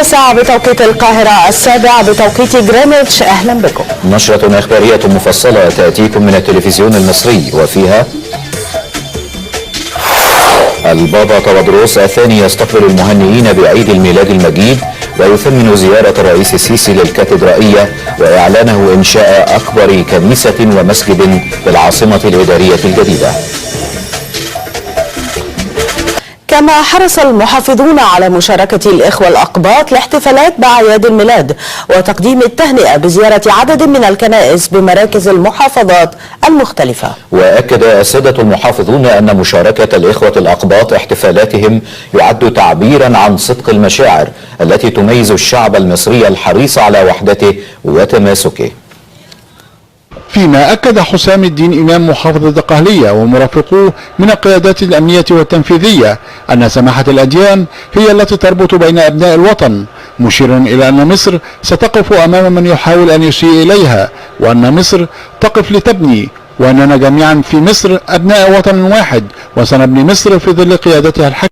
9 بتوقيت القاهرة، 7 بتوقيت جرينتش. أهلا بكم. نشرة إخبارية مفصلة تأتيكم من التلفزيون المصري، وفيها: البابا تودروس الثاني يستقبل المهنئين بعيد الميلاد المجيد، ويثمن زيارة الرئيس السيسي للكاتدرائية وإعلانه إنشاء أكبر كنيسة ومسجد بالعاصمة الإدارية الجديدة. كما حرص المحافظون على مشاركة الإخوة الأقباط لاحتفالات بأعياد الميلاد وتقديم التهنئة بزيارة عدد من الكنائس بمراكز المحافظات المختلفة. وأكد السادة المحافظون أن مشاركة الإخوة الأقباط احتفالاتهم يعد تعبيرا عن صدق المشاعر التي تميز الشعب المصري الحريص على وحدته وتماسكه. فيما أكد حسام الدين إمام محافظة الدقهلية ومرافقوه من القيادات الأمنية والتنفيذية أن سماحة الأديان هي التي تربط بين أبناء الوطن، مشيرا إلى أن مصر ستقف أمام من يحاول أن يسيء إليها، وأن مصر تقف لتبني، وأننا جميعا في مصر أبناء وطن واحد، وسنبني مصر في ظل قيادتها الحكيمة.